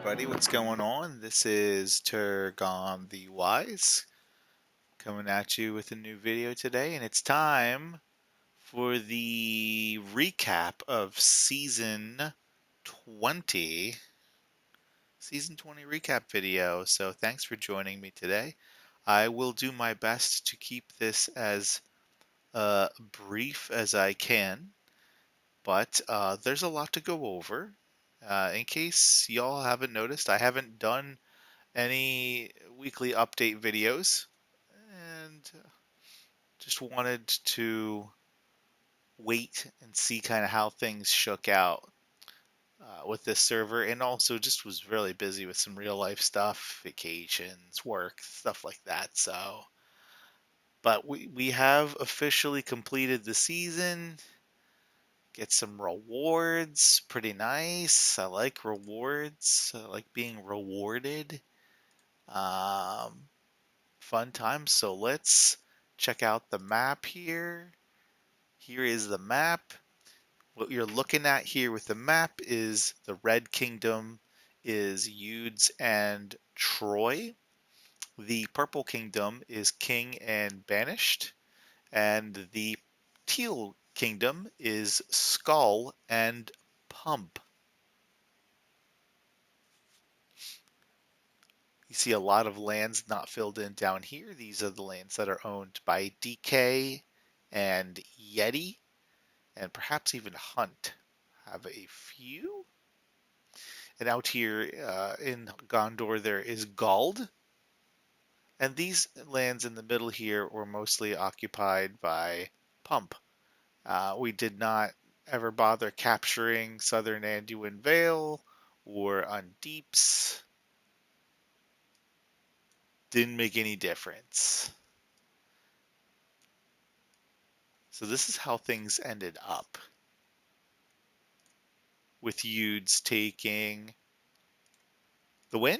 everybody, what's going on? This is Turgon the Wise coming at you with a new video today, and it's time for the recap of Season 20 recap video. So thanks for joining me today. I will do my best to keep this as brief as I can, but there's a lot to go over. In case y'all haven't noticed, I haven't done any weekly update videos, and just wanted to wait and see kind of how things shook out with this server, and also just was really busy with some real life stuff, vacations, work, stuff like that. So, but we have officially completed the season. Get some rewards, pretty nice. I like rewards. I like being rewarded. Um, Fun times. So let's check out the map here. Here is the map. What you're looking at here with the map is the Red Kingdom is Yudz and Troy. The Purple Kingdom is King and Banished. And the Teal Kingdom is Skull and Pump. You see a lot of lands not filled in down here. These are the lands that are owned by DK and Yeti, and perhaps even Hunt. Have a few. And out here in Gondor, there is Gald. And these lands in the middle here were mostly occupied by Pump. We did not ever bother capturing southern Anduin Vale or Undeeps. Didn't make any difference. So this is how things ended up, with Yudz taking the win,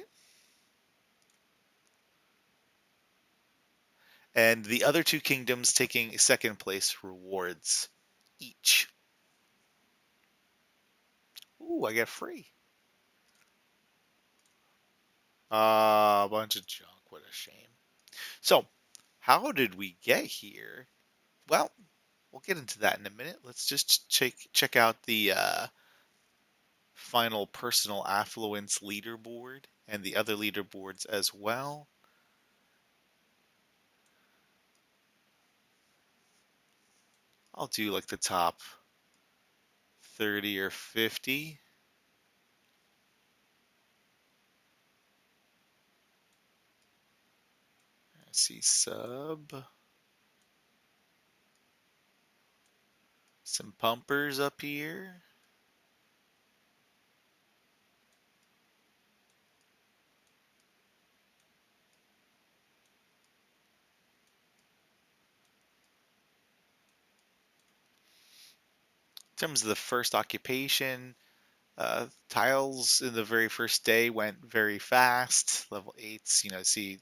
and the other two kingdoms taking second place rewards each. Ooh, I get free. A bunch of junk. What a shame. So, how did we get here? Well, we'll get into that in a minute. Let's just check out the final personal affluence leaderboard and the other leaderboards as well. I'll do like the top 30 or 50. I see sub. Some pumpers up here. In terms of the first occupation, tiles in the very first day went very fast. Level 8s, see it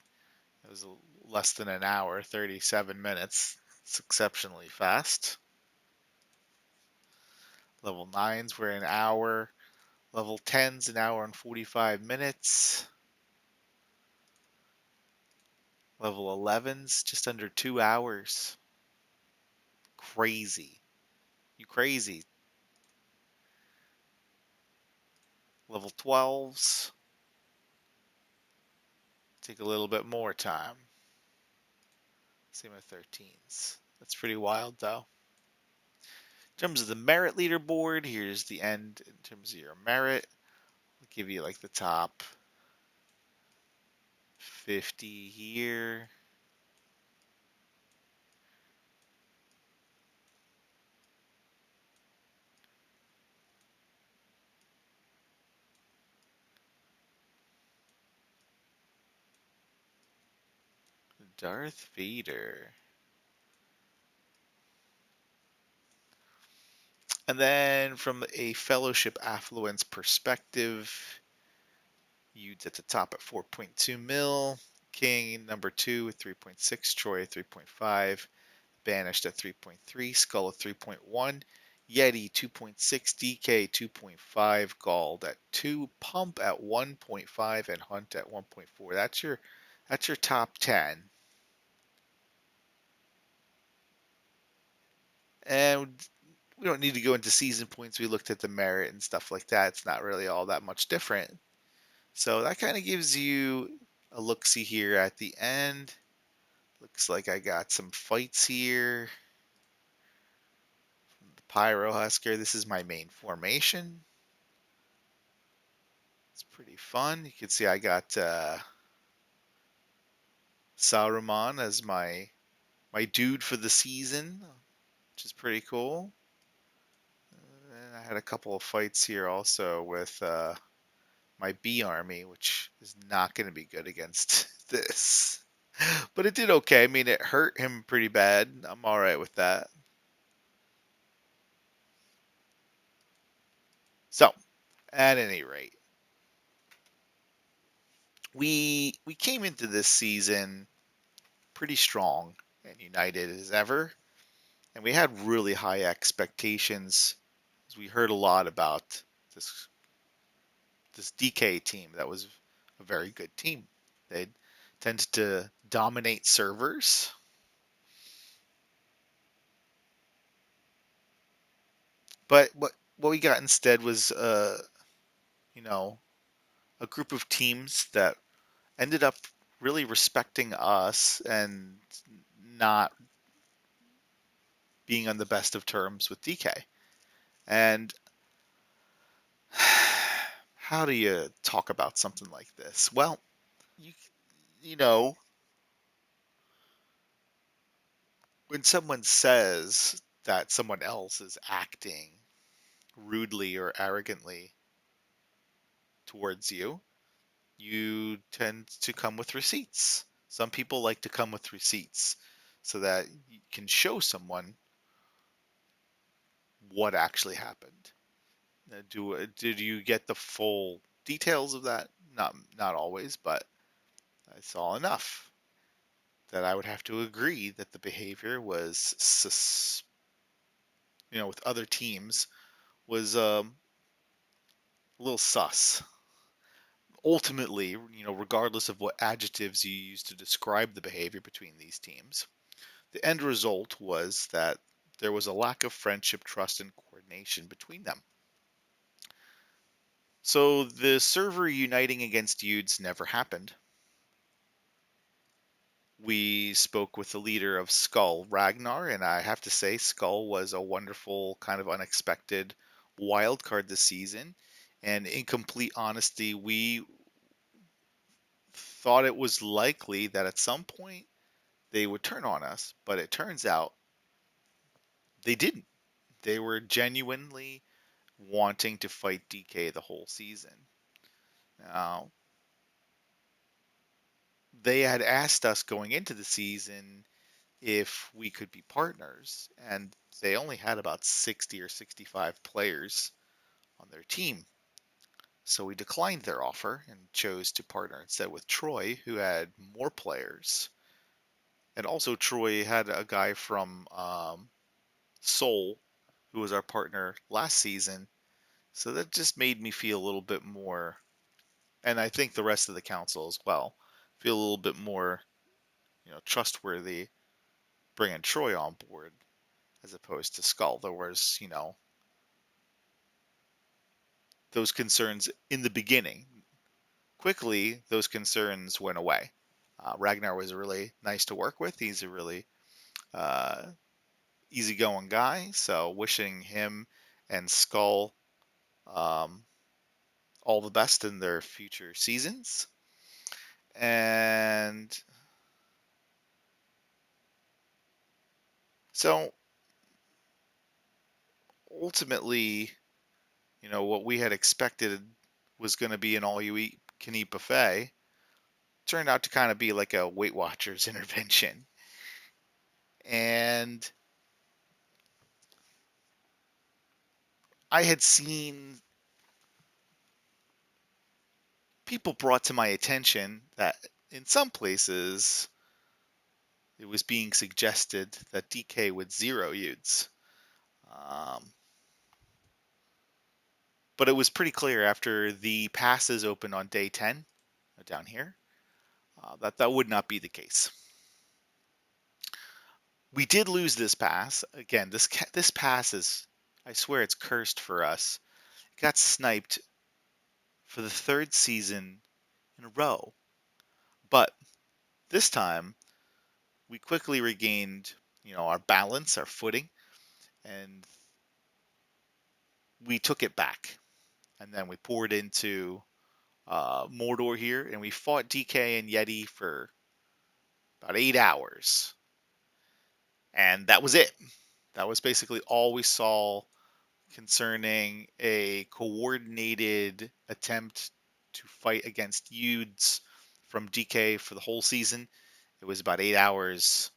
was less than an hour, 37 minutes. It's exceptionally fast. Level 9s were an hour. Level 10s, an hour and 45 minutes. Level 11s, just under 2 hours. Crazy. You crazy. Level 12s, take a little bit more time. Same with 13s. That's pretty wild, though. In terms of the merit leaderboard, here's the end in terms of your merit. I'll give you like the top 50 here. Darth Vader. And then from a fellowship affluence perspective, Yudz at the top at 4.2 mil, King number 2 at 3.6, Troy at 3.5, Banished at 3.3, Skull at 3.1, Yeti 2.6, DK 2.5, Gald at 2, Pump at 1.5, and Hunt at 1.4. That's your top 10. And we don't need to go into season points. We looked at the merit and stuff like that. It's not really all that much different. So that kind of gives you a look-see here at the end. Looks like I got some fights here. The Pyro Husker. This is my main formation. It's pretty fun. You can see I got Saruman as my dude for the season, which is pretty cool. And I had a couple of fights here also with my B army, which is not going to be good against this. But it did okay. I mean, it hurt him pretty bad. I'm all right with that. So, at any rate, we came into this season pretty strong and united as ever, and we had really high expectations. As we heard a lot about this DK team that was a very good team. They tended to dominate servers, but what we got instead was you know a group of teams that ended up really respecting us and not being on the best of terms with DK. And how do you talk about something like this? Well, you you know when someone says that someone else is acting rudely or arrogantly towards you, you tend to come with receipts. Some people like to come with receipts so that you can show someone what actually happened. Did you get the full details of that? Not always, but I saw enough that I would have to agree that the behavior was with other teams was a little sus. Ultimately, regardless of what adjectives you use to describe the behavior between these teams, the end result was that there was a lack of friendship, trust, and coordination between them. So the server uniting against Yudz never happened. We spoke with the leader of Skull, Ragnar, and I have to say, Skull was a wonderful, kind of unexpected wild card this season. And in complete honesty, we thought it was likely that at some point they would turn on us, but it turns out they didn't. They were genuinely wanting to fight DK the whole season. Now, they had asked us going into the season if we could be partners, and they only had about 60 or 65 players on their team. So we declined their offer and chose to partner instead with Troy, who had more players. And also, Troy had a guy from Seoul, who was our partner last season. So that just made me feel a little bit more, and I think the rest of the council as well, feel a little bit more, trustworthy bringing Troy on board as opposed to Skull. There was, those concerns in the beginning. Quickly, those concerns went away. Ragnar was really nice to work with. He's a really uh, easygoing guy. So wishing him and Skull um, all the best in their future seasons. And so ultimately, what we had expected was going to be an all you eat can eat buffet turned out to kind of be like a Weight Watchers intervention. And I had seen people brought to my attention that in some places it was being suggested that DK would zero Yudz. Um, But it was pretty clear after the passes opened on day 10, down here, that that would not be the case. We did lose this pass. Again, this pass is, I swear it's cursed for us. It got sniped for the third season in a row. But this time, we quickly regained, our balance, our footing, and we took it back. And then we poured into Mordor here, and we fought DK and Yeti for about 8 hours. And that was it. That was basically all we saw concerning a coordinated attempt to fight against Yudz from DK for the whole season. It was about 8 hours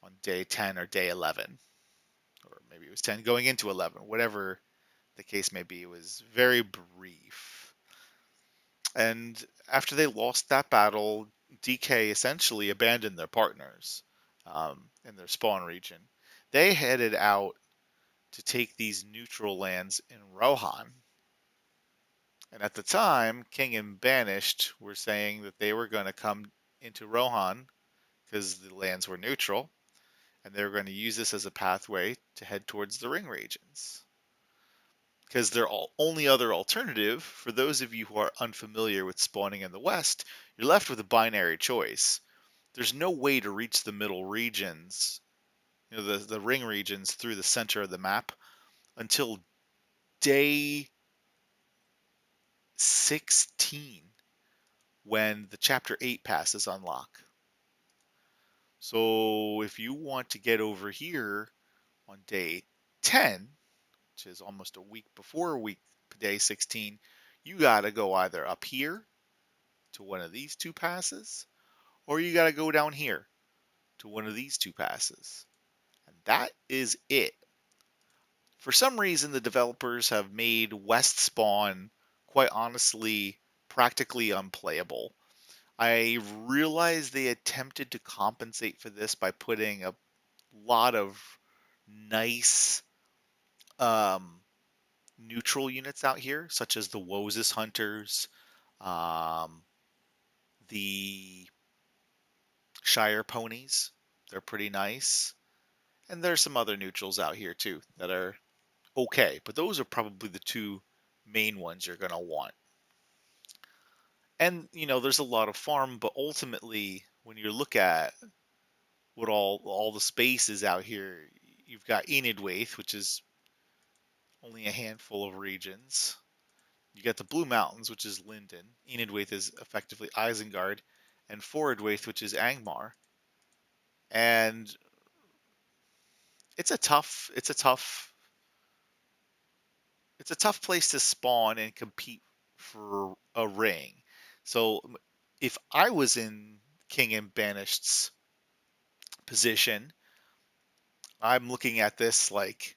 on day 10 or day 11, or maybe it was 10 going into 11, whatever the case may be. It was very brief. And after they lost that battle, DK essentially abandoned their partners in their spawn region. They headed out to take these neutral lands in Rohan. And at the time, King and Banished were saying that they were going to come into Rohan because the lands were neutral, and they were going to use this as a pathway to head towards the Ring regions. Because their only other alternative, for those of you who are unfamiliar with spawning in the West, you're left with a binary choice. There's no way to reach the middle regions, the Ring regions, through the center of the map until day 16, when the Chapter 8 passes unlock. So if you want to get over here on day 10, which is almost a week before day 16, you got to go either up here to one of these two passes, or you got to go down here to one of these two passes. And that is it. For some reason, the developers have made West Spawn, quite honestly, practically unplayable. I realize they attempted to compensate for this by putting a lot of nice neutral units out here, such as the Wozus Hunters, um, the Shire Ponies. They're pretty nice. And there's some other neutrals out here too that are okay, but those are probably the two main ones you're going to want. And, there's a lot of farm, but ultimately, when you look at what all the space is out here, you've got Enidwaith, which is only a handful of regions. You got the Blue Mountains, which is Linden. Enidwaith is effectively Isengard, and Forodwaith, which is Angmar. And it's a tough place to spawn and compete for a ring. So if I was in King and Banished's position, I'm looking at this like,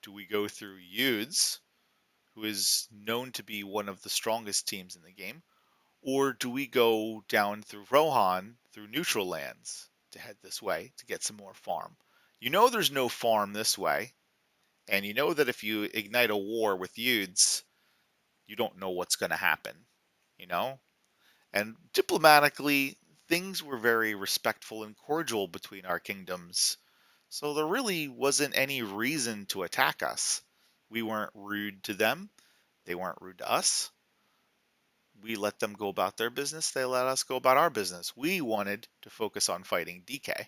do we go through Yudz, who is known to be one of the strongest teams in the game, or do we go down through Rohan, through neutral lands, to head this way to get some more farm? There's no farm this way, and you know that if you ignite a war with Yudz, you don't know what's going to happen, you know? And diplomatically, things were very respectful and cordial between our kingdoms, so there really wasn't any reason to attack us. We weren't rude to them, they weren't rude to us. We let them go about their business, they let us go about our business. We wanted to focus on fighting DK,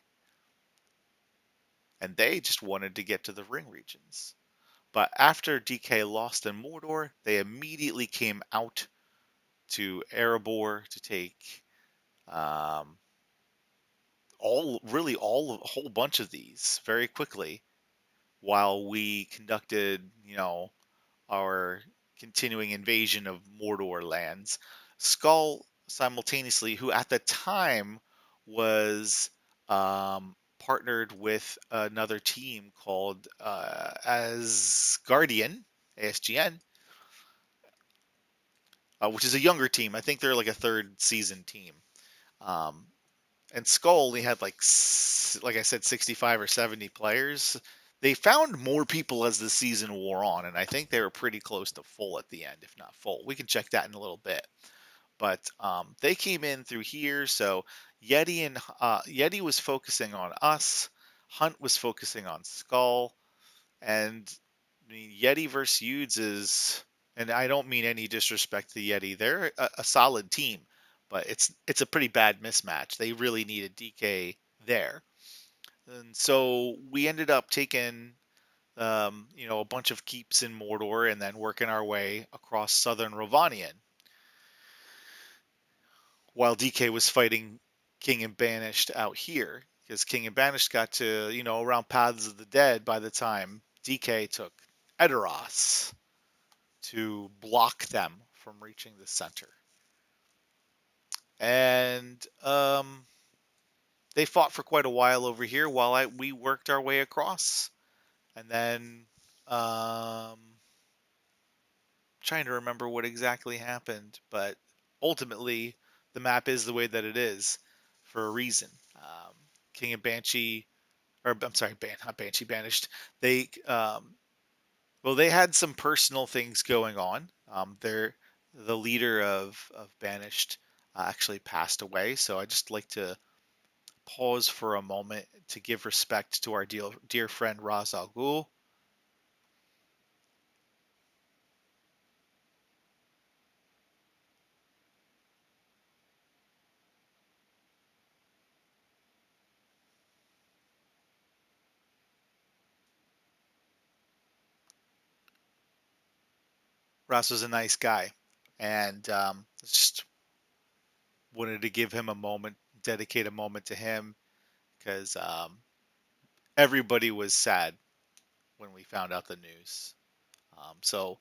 and they just wanted to get to the Ring regions. But after DK lost in Mordor, they immediately came out to Erebor to take um, a whole bunch of these very quickly, while we conducted, our continuing invasion of Mordor lands. Skull simultaneously, who at the time was partnered with another team called Asgardian, ASGN, which is a younger team. I think they're like a third season team. Um, and Skull only had like I said, 65 or 70 players. They found more people as the season wore on, and I think they were pretty close to full at the end, if not full. We can check that in a little bit. But they came in through here, so Yeti was focusing on us. Hunt was focusing on Skull, and I mean, Yeti versus Yudz is, and I don't mean any disrespect to Yeti. They're a solid team, but it's a pretty bad mismatch. They really needed DK there, and so we ended up taking a bunch of keeps in Mordor and then working our way across southern Rovanion while DK was fighting King and Banished out here. Because King and Banished got to, around Paths of the Dead by the time DK took Edoras to block them from reaching the center. And they fought for quite a while over here while we worked our way across. And then trying to remember what exactly happened, but ultimately the map is the way that it is for a reason. King and Banshee, or I'm sorry, not Banshee, Banished. They well, they had some personal things going on. The leader of Banished actually passed away, so I just like to pause for a moment to give respect to our dear friend Raz Al Ghul. Raz was a nice guy, and just wanted to give him a moment, dedicate a moment to him, because everybody was sad when we found out the news. So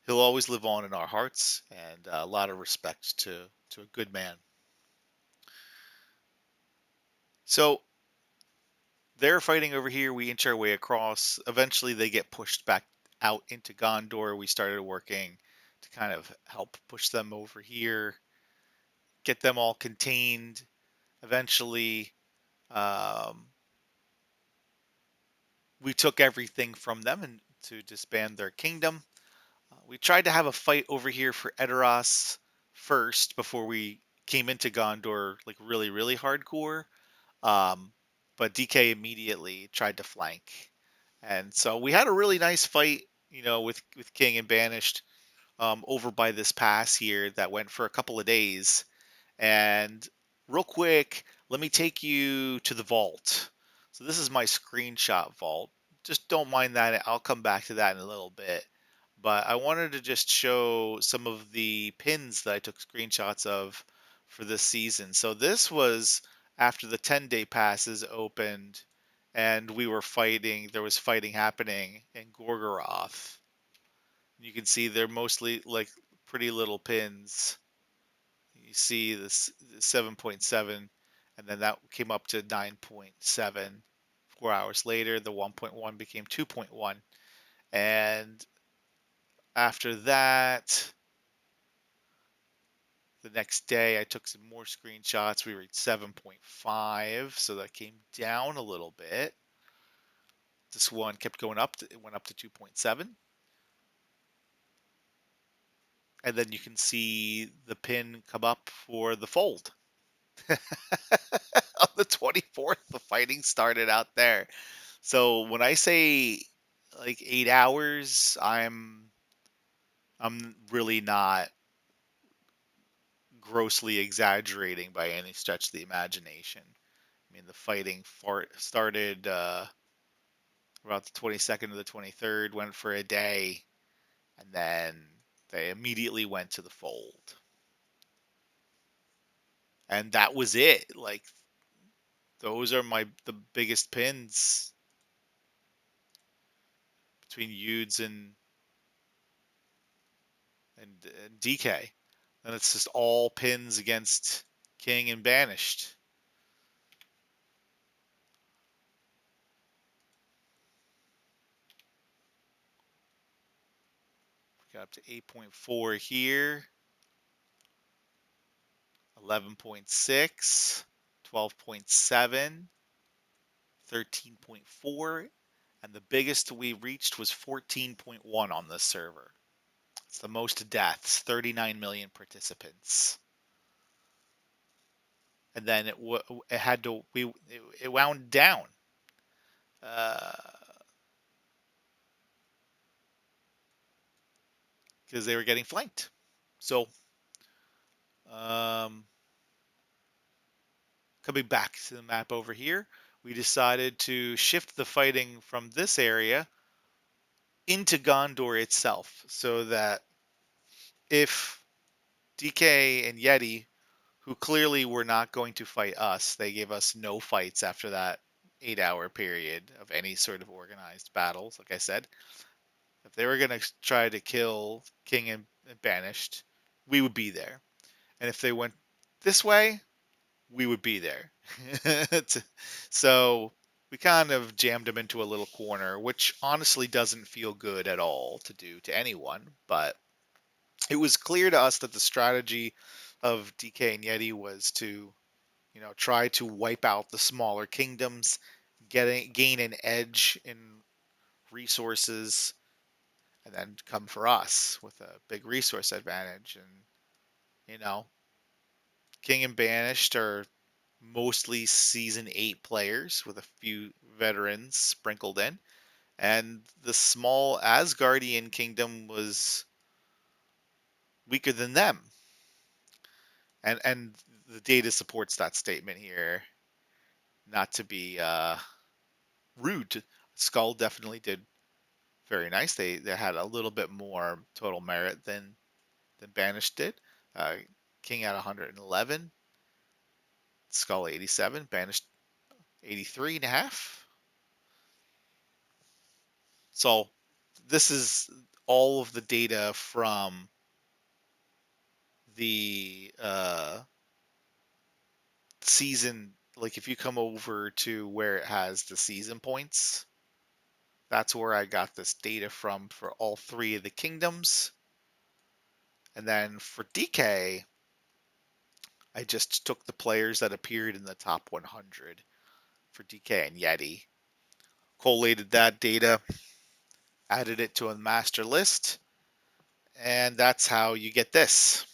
he'll always live on in our hearts, and a lot of respect to a good man. So they're fighting over here. We inch our way across. Eventually, they get pushed back out into Gondor. We started working to kind of help push them over here, get them all contained. Eventually, um, we took everything from them and to disband their kingdom. We tried to have a fight over here for Edoras first before we came into Gondor, like really, really hardcore. Um, but DK immediately tried to flank, and so we had a really nice fight, with King and Banished over by this pass here that went for a couple of days. And real quick, let me take you to the vault. So this is my screenshot vault. Just don't mind that. I'll come back to that in a little bit. But I wanted to just show some of the pins that I took screenshots of for this season. So this was after the 10-day passes opened and we were fighting. There was fighting happening in Gorgoroth. You can see they're mostly like pretty little pins. You see this 7.7, and then that came up to 9.7. 4 hours later, the 1.1 became 2.1. And after that, the next day, I took some more screenshots. We reached 7.5, so that came down a little bit. This one kept going up. It went up to 2.7. And then you can see the pin come up for the fold. On the 24th, the fighting started out there. So when I say like 8 hours, I'm really not grossly exaggerating by any stretch of the imagination. I mean, the fighting started about the 22nd to the 23rd, went for a day, and then they immediately went to the fold. And that was it. Like those are the biggest pins between Yudz and DK. And it's just all pins against King and Banished. We got up to 8.4 here, 11.6, 12.7, 13.4, and the biggest we reached was 14.1 on this server. It's the most deaths, 39 million participants. And then it had to it wound down because they were getting flanked. So coming back to the map over here, we decided to shift the fighting from this area into Gondor itself, so that if DK and Yeti, who clearly were not going to fight us, they gave us no fights after that 8-hour period of any sort of organized battles. Like I said, if they were going to try to kill King and Banished, we would be there. And if they went this way, we would be there. So we kind of jammed them into a little corner, which honestly doesn't feel good at all to do to anyone. But it was clear to us that the strategy of DK and Yeti was to, try to wipe out the smaller kingdoms, gain an edge in resources, and then come for us with a big resource advantage. And, King and Banished are mostly season 8 players with a few veterans sprinkled in. And the small Asgardian kingdom was weaker than them. And the data supports that statement here. Not to be rude. Skull definitely did very nice. They had a little bit more total merit than Banished did. Uh, King at 111, Skull 87, Banished 83 and a half. So this is all of the data from the season. Like if you come over to where it has the season points, that's where I got this data from for all 3 of the kingdoms. And then for DK, I just took the players that appeared in the top 100 for DK and Yeti, collated that data, added it to a master list, and that's how you get this.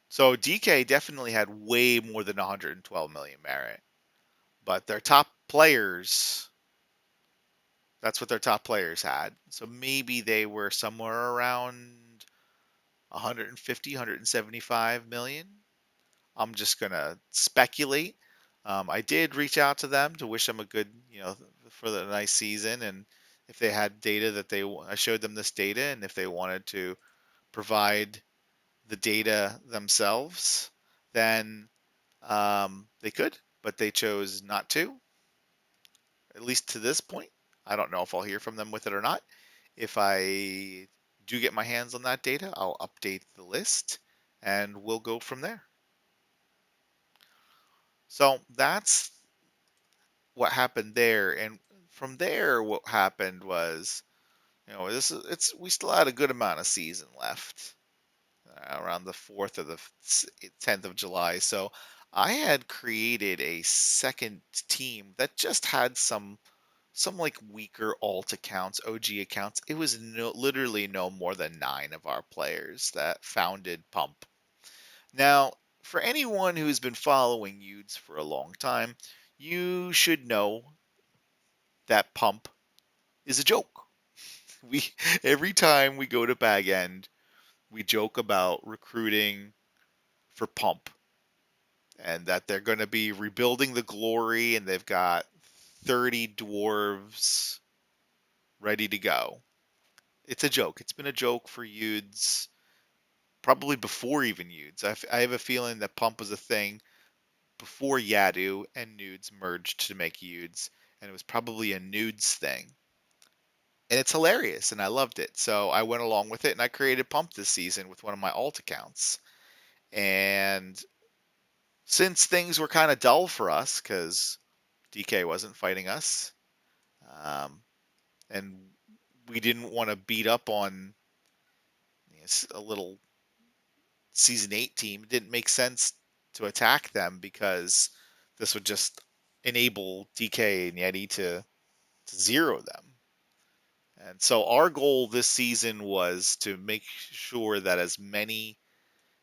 So DK definitely had way more than 112 million merit, but their top players, that's what their top players had. So maybe they were somewhere around 150, 175 million. I'm just going to speculate. I did reach out to them to wish them a good, for the nice season. And if they had data I showed them this data, and if they wanted to provide the data themselves, then they could, but they chose not to, at least to this point. I don't know if I'll hear from them with it or not. If I do get my hands on that data, I'll update the list and we'll go from there. So that's what happened there. And from there, what happened was, we still had a good amount of season left, around the 4th or the 10th of July. So I had created a second team that just had some like weaker alt accounts, OG accounts. It was literally no more than 9 of our players that founded Pump. Now, for anyone who's been following Yudz for a long time, you should know that Pump is a joke. We every time we go to Bag End, we joke about recruiting for Pump and that they're going to be rebuilding the glory and they've got 30 dwarves ready to go. It's a joke. It's been a joke for Yudz, probably before even Yudz. I have a feeling that Pump was a thing before Yadu and Nudes merged to make Yudz, and it was probably a Nudes thing. And it's hilarious, and I loved it. So I went along with it, and I created Pump this season with one of my alt accounts. And since things were kind of dull for us, because DK wasn't fighting us, and we didn't want to beat up on a little Season 8 team, it didn't make sense to attack them, because this would just enable DK and Yeti to zero them. And so our goal this season was to make sure that as many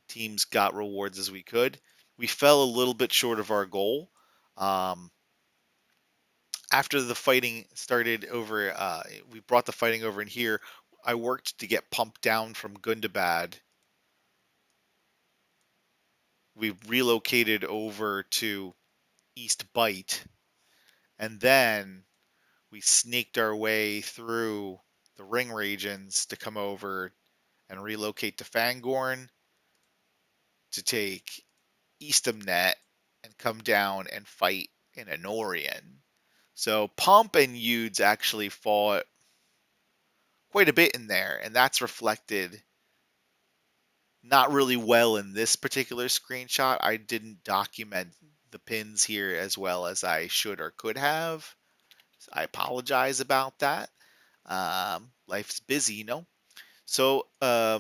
teams got rewards as we could. We fell a little bit short of our goal. Um, After the fighting started over, we brought the fighting over in here. I worked to get pumped down from Gundabad. We relocated over to East Bite, and then we snaked our way through the ring regions to come over and relocate to Fangorn to take Eastamnet and come down and fight in Anorian. So Pump and Yudz actually fought quite a bit in there, and that's reflected not really well in this particular screenshot. I didn't document the pins here as well as I should or could have. So I apologize about that. Life's busy, you know. So I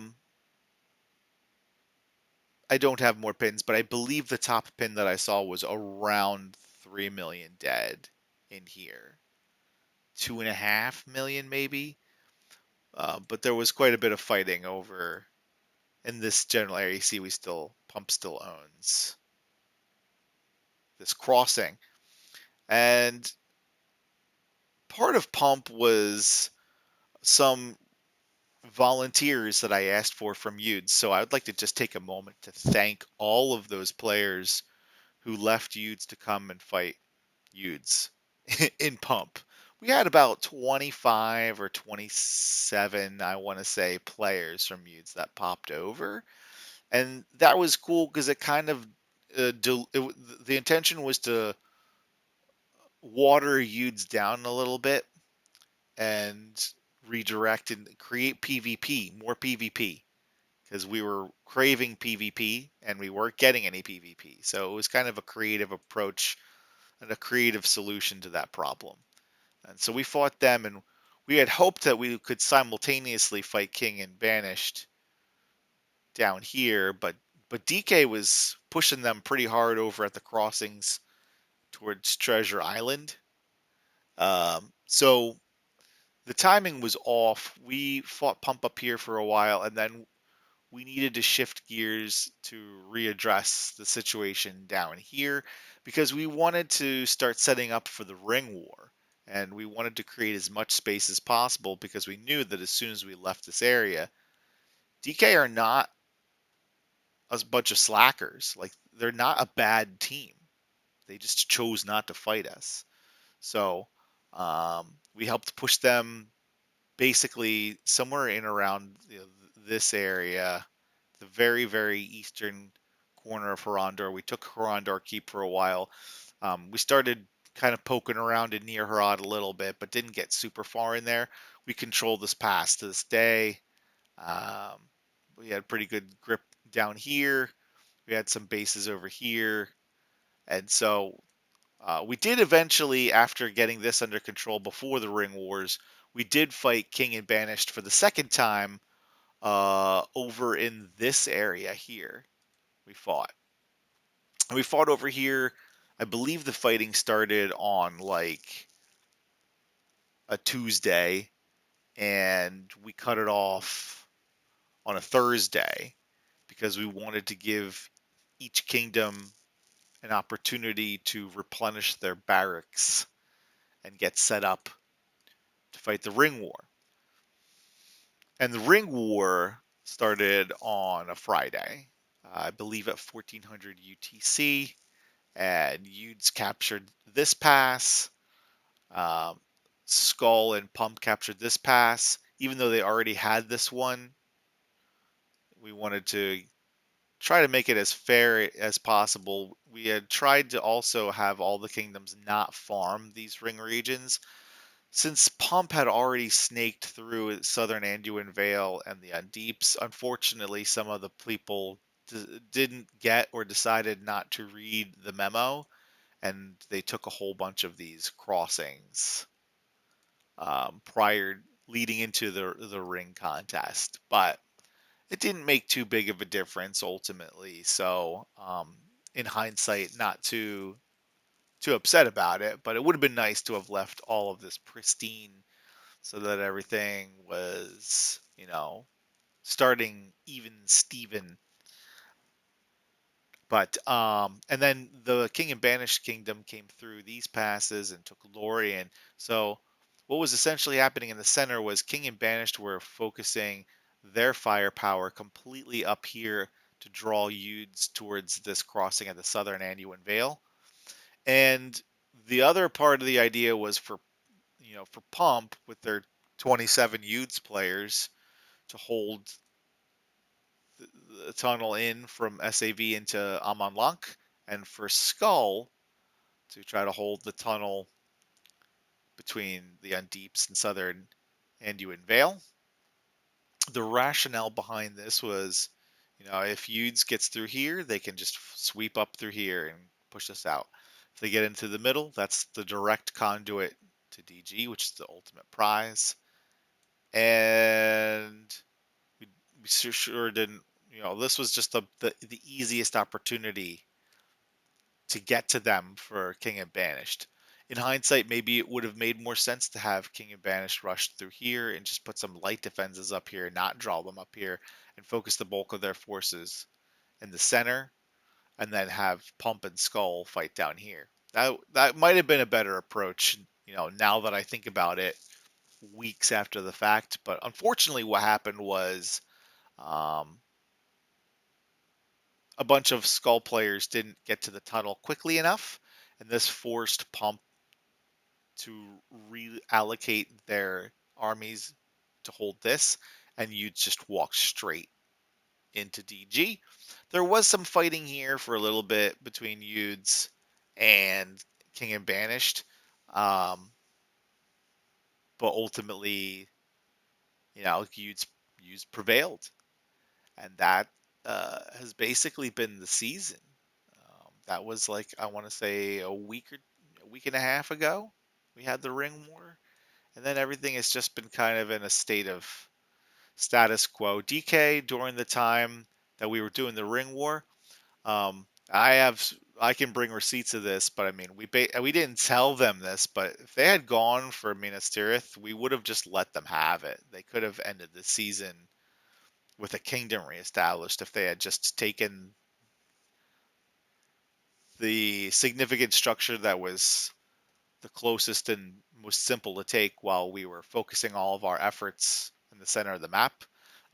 don't have more pins, but I believe the top pin that I saw was around 3 million dead in here. 2.5 million maybe. But there was quite a bit of fighting over in this general area. You see, Pump still owns this crossing, and part of Pump was some volunteers that I asked for from Yudz. So I would like to just take a moment to thank all of those players who left Yudz to come and fight Yudz in Pump. We had about 25 or 27, I want to say, players from Yudz that popped over. And that was cool because it kind of, the intention was to water Yudz down a little bit and redirect and create PvP, more PvP. Because we were craving PvP and we weren't getting any PvP. So it was kind of a creative approach and a creative solution to that problem. And so we fought them, and we had hoped that we could simultaneously fight King and Banished down here, but DK was pushing them pretty hard over at the crossings towards Treasure Island. So the timing was off. We fought Pump up here for a while, and then we needed to shift gears to readdress the situation down here because we wanted to start setting up for the ring war. And we wanted to create as much space as possible because we knew that as soon as we left this area, DK are not a bunch of slackers. Like, they're not a bad team. They just chose not to fight us. So we helped push them basically somewhere in around, this area, the very, very eastern corner of Harondor. We took Harondor Keep for a while. We started kind of poking around in near Harad a little bit, but didn't get super far in there. We control this pass to this day. Um, we had pretty good grip down here. We had some bases over here. And so we did eventually, after getting this under control before the Ring Wars, we did fight King and Banished for the second time over in this area here. We fought. And we fought over here. I believe the fighting started on like a Tuesday, and we cut it off on a Thursday because we wanted to give each kingdom an opportunity to replenish their barracks and get set up to fight the Ring War. And the Ring War started on a Friday, I believe at 1400 UTC, and Yudz captured this pass. Um, Skull and Pump captured this pass. Even though they already had this one, we wanted to try to make it as fair as possible. We had tried to also have all the kingdoms not farm these ring regions. Since Pump had already snaked through southern Anduin Vale and the Undeeps, unfortunately, some of the people didn't get or decided not to read the memo, and they took a whole bunch of these crossings prior leading into the ring contest. But it didn't make too big of a difference ultimately. So in hindsight, not too upset about it, but it would have been nice to have left all of this pristine so that everything was, starting even Steven. But and then the King and Banished Kingdom came through these passes and took Lorien. So what was essentially happening in the center was King and Banished were focusing their firepower completely up here to draw Yudz towards this crossing at the southern Anduin Vale. And the other part of the idea was for Pump with their 27 Yudz players to hold the tunnel in from SAV into Amon Lank, and for Skull to try to hold the tunnel between the Undeeps and Southern Anduin Vale. The rationale behind this was, if Yudz gets through here, they can just sweep up through here and push us out. If they get into the middle, that's the direct conduit to DG, which is the ultimate prize. And we sure didn't, this was just the easiest opportunity to get to them for King and Banished. In hindsight, maybe it would have made more sense to have King and Banished rush through here and just put some light defenses up here, not draw them up here, and focus the bulk of their forces in the center, and then have Pump and Skull fight down here. That might have been a better approach, now that I think about it, weeks after the fact. But unfortunately, what happened was um, a bunch of Skull players didn't get to the tunnel quickly enough, and this forced Pump to reallocate their armies to hold this, and you just walk straight into DG. There was some fighting here for a little bit between Yudz and King and Banished, but ultimately, Yudz prevailed, and that has basically been the season. That was like, I want to say a week and a half ago. We had the Ring War, and then everything has just been kind of in a state of status quo. DK during the time that we were doing the Ring War, um, I can bring receipts of this, but I mean we didn't tell them this, but if they had gone for Minas Tirith, we would have just let them have it. They could have ended the season with a kingdom reestablished if they had just taken the significant structure that was the closest and most simple to take while we were focusing all of our efforts in the center of the map.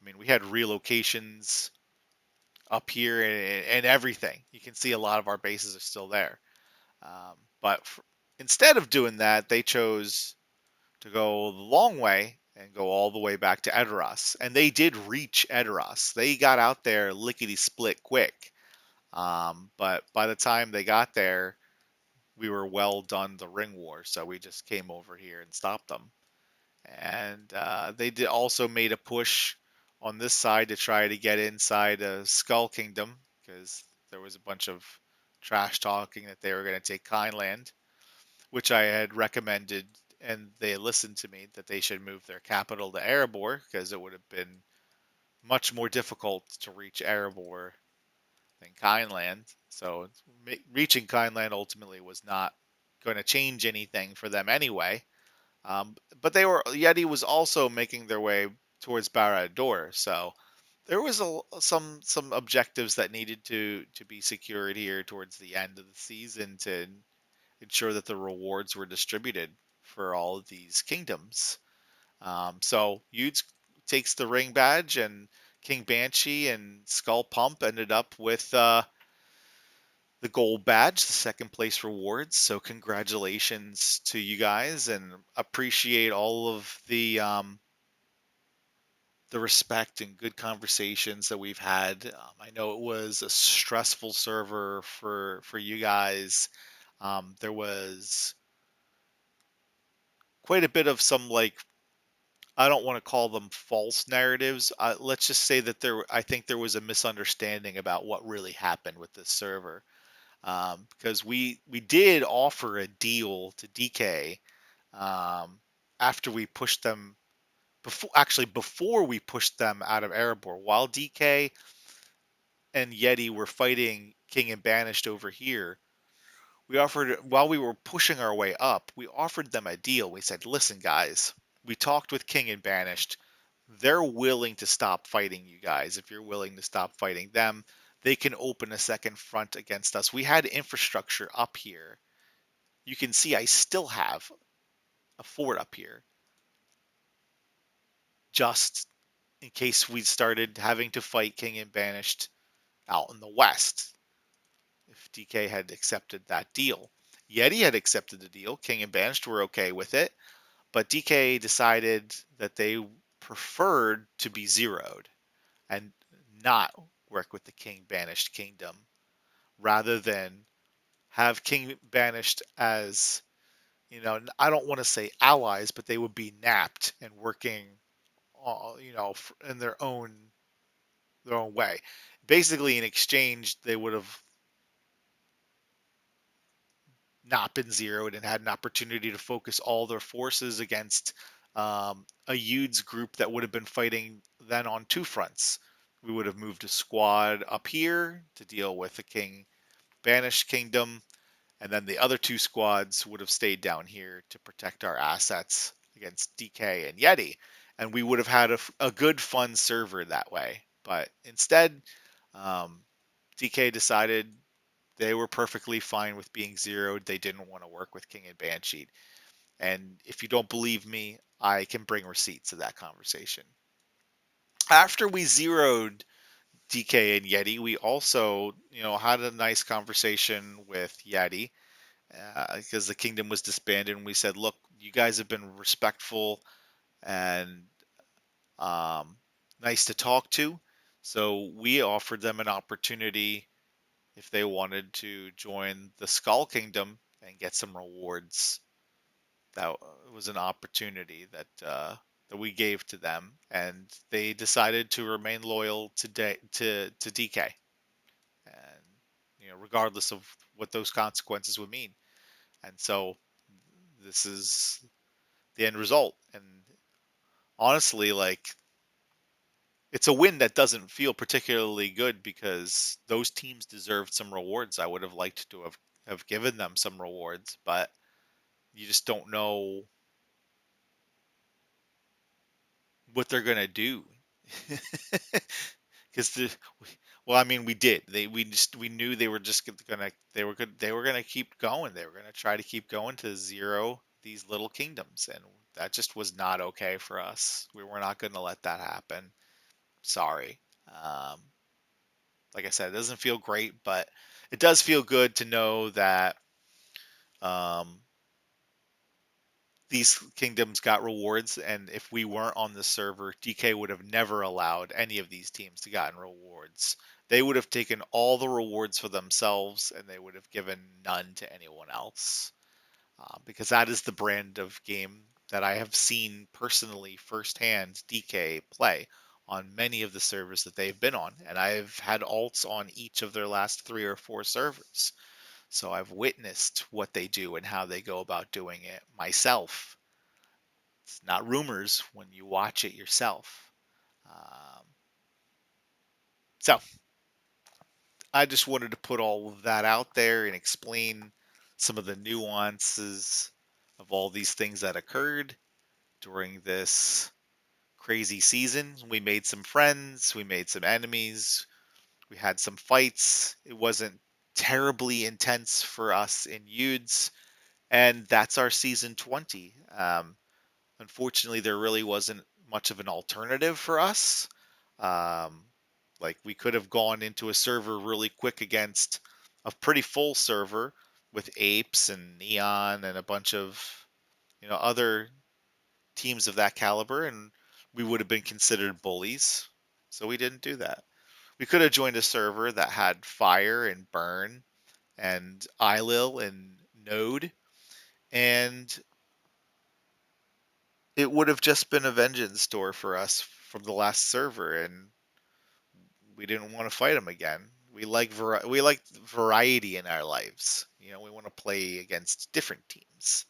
I mean, we had relocations up here and everything. You can see a lot of our bases are still there. But instead of doing that, they chose to go the long way and go all the way back to Edoras. And they did reach Edoras. They got out there lickety split quick. But by the time they got there, we were well done the Ring War, so we just came over here and stopped them. And they did also made a push on this side to try to get inside Skull Kingdom because there was a bunch of trash talking that they were going to take Kindland, which I had recommended, and they listened to me that they should move their capital to Erebor because it would have been much more difficult to reach Erebor than Kindland. So reaching Kindland ultimately was not going to change anything for them anyway. But Yeti was also making their way towards Barad-dûr, so there was some objectives that needed to be secured here towards the end of the season to ensure that the rewards were distributed for all of these kingdoms. So Yudz takes the ring badge, and King Banshee and Skull Pump ended up with the gold badge, the second place rewards. So congratulations to you guys, and appreciate all of the respect and good conversations that we've had. I know it was a stressful server for you guys. There was quite a bit of some, like, I don't want to call them false narratives. Let's just say that I think there was a misunderstanding about what really happened with this server. Because we did offer a deal to DK um, after we pushed them before we pushed them out of Erebor, while DK and Yeti were fighting King and Banished over here, we offered, while we were pushing our way up, we offered them a deal. We said, listen, guys, we talked with King and Banished. They're willing to stop fighting you guys. If you're willing to stop fighting them, they can open a second front against us. We had infrastructure up here. You can see I still have a fort up here, just in case we started having to fight King and Banished out in the west. If DK had accepted that deal, Yeti had accepted the deal. King and Banished were okay with it, but DK decided that they preferred to be zeroed and not work with the King Banished Kingdom, rather than have King Banished as, I don't want to say allies, but they would be napped and working, in their own way. Basically, in exchange, they would have not been zeroed and had an opportunity to focus all their forces against a Yudz group that would have been fighting then on two fronts. We would have moved a squad up here to deal with the King Banished Kingdom, and then the other two squads would have stayed down here to protect our assets against DK and Yeti. And we would have had a good, fun server that way. But instead, um, DK decided they were perfectly fine with being zeroed. They didn't want to work with King and Banshee. And if you don't believe me, I can bring receipts of that conversation. After we zeroed DK and Yeti, we also, had a nice conversation with Yeti, because the kingdom was disbanded, and we said, look, you guys have been respectful and nice to talk to. So we offered them an opportunity if they wanted to join the Skull Kingdom and get some rewards. That was an opportunity that we gave to them, and they decided to remain loyal to DK, and regardless of what those consequences would mean. And so this is the end result. And honestly, like, it's a win that doesn't feel particularly good because those teams deserved some rewards. I would have liked to have given them some rewards, but you just don't know what they're gonna do. Because well, I mean, we did. We knew they were just gonna they were gonna keep going. They were gonna try to keep going to zero these little kingdoms, and that just was not okay for us. We were not gonna let that happen. Sorry. Um, like I said, it doesn't feel great, but it does feel good to know that um, these kingdoms got rewards, and if we weren't on the server, DK would have never allowed any of these teams to gotten rewards. They would have taken all the rewards for themselves, and they would have given none to anyone else, because that is the brand of game that I have seen personally firsthand DK play on many of the servers that they've been on, and I've had alts on each of their last 3 or 4 servers. So I've witnessed what they do and how they go about doing it myself. It's not rumors when you watch it yourself. Um, so I just wanted to put all of that out there and explain some of the nuances of all these things that occurred during this crazy season. We made some friends, we made some enemies, we had some fights. It wasn't terribly intense for us in Yudz, and that's our season 20. Unfortunately, there really wasn't much of an alternative for us. Um, like, we could have gone into a server really quick against a pretty full server with Apes and Neon and a bunch of other teams of that caliber, and we would have been considered bullies. So we didn't do that. We could have joined a server that had Fire and Burn and Ilil and Node, and it would have just been a vengeance store for us from the last server, and we didn't want to fight them again. We like variety in our lives. We want to play against different teams,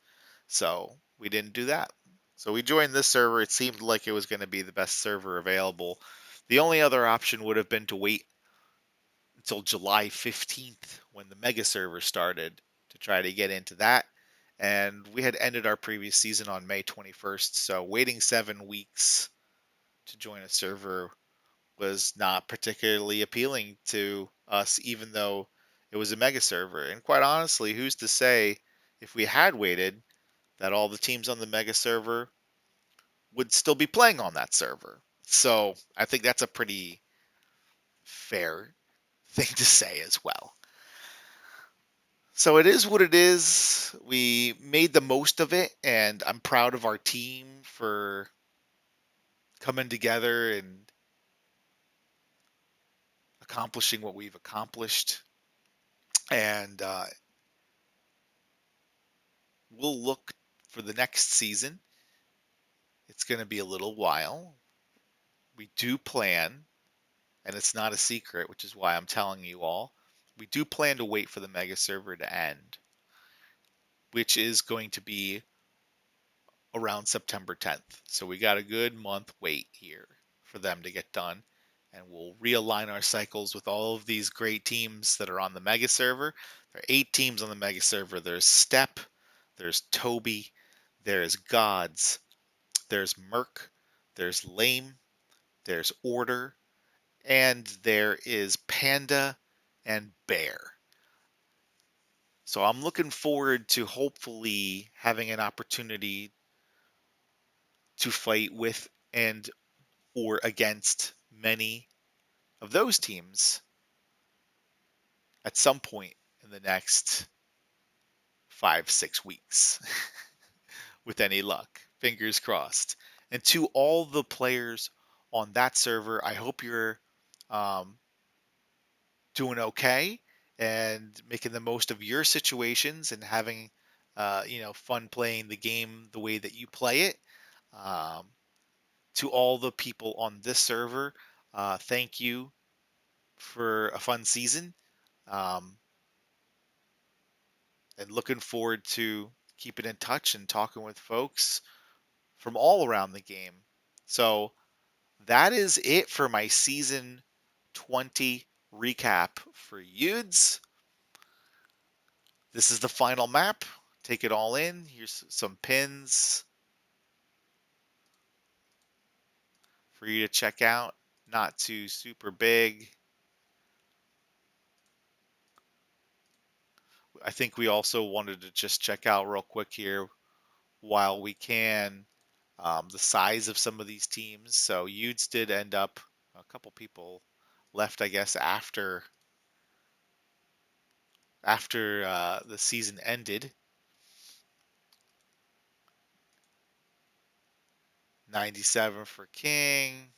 so we didn't do that. So we joined this server. It seemed like it was going to be the best server available. The only other option would have been to wait until July 15th when the mega server started to try to get into that. And we had ended our previous season on May 21st, so waiting 7 weeks to join a server was not particularly appealing to us, even though it was a mega server. And quite honestly, who's to say if we had waited that all the teams on the mega server would still be playing on that server? So I think that's a pretty fair thing to say as well. So it is what it is. We made the most of it, and I'm proud of our team for coming together and accomplishing what we've accomplished. And we'll look for the next season. It's going to be a little while. We do plan, and it's not a secret, which is why I'm telling you all. We do plan to wait for the mega server to end, which is going to be around September 10th. So we got a good month wait here for them to get done. And we'll realign our cycles with all of these great teams that are on the mega server. There are 8 teams on the mega server. There's Step, there's Toby, there's Gods, there's Merc, there's Lame, there's Order, and there is Panda and Bear. So I'm looking forward to hopefully having an opportunity to fight with and or against many of those teams at some point in the next 5-6 weeks with any luck. Fingers crossed. And to all the players on that server, I hope you're um, doing okay and making the most of your situations and having fun playing the game the way that you play it. Um, to all the people on this server, thank you for a fun season. Um, and looking forward to keeping in touch and talking with folks from all around the game. So that is it for my season 20 recap for Yudz. This is the final map. Take it all in. Here's some pins for you to check out. Not too super big. I think we also wanted to just check out real quick here while we can the size of some of these teams. So Utes did end up a couple people left, I guess, after the season ended. 97 for King,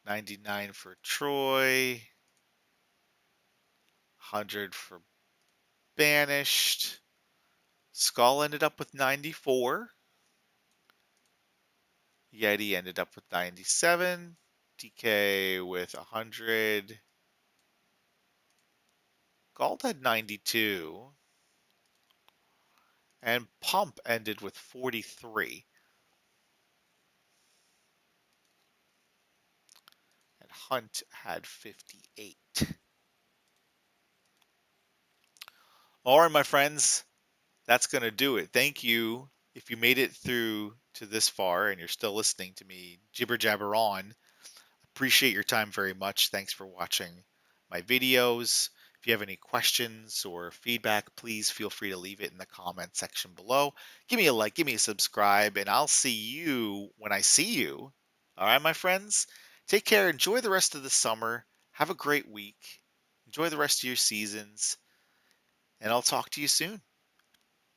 99 for Troy, 100 for Banished. Skull ended up with 94. Yeti ended up with 97. DK with 100. Gald had 92. And Pump ended with 43. And Hunt had 58. All right, my friends, that's going to do it. Thank you. If you made it through to this far and you're still listening to me jibber jabber on, appreciate your time very much. Thanks for watching my videos. If you have any questions or feedback, please feel free to leave it in the comment section below. Give me a like, give me a subscribe, and I'll see you when I see you. All right, my friends? Take care. Enjoy the rest of the summer. Have a great week. Enjoy the rest of your seasons. And I'll talk to you soon.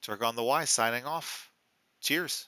Turgon the Wise signing off. Cheers.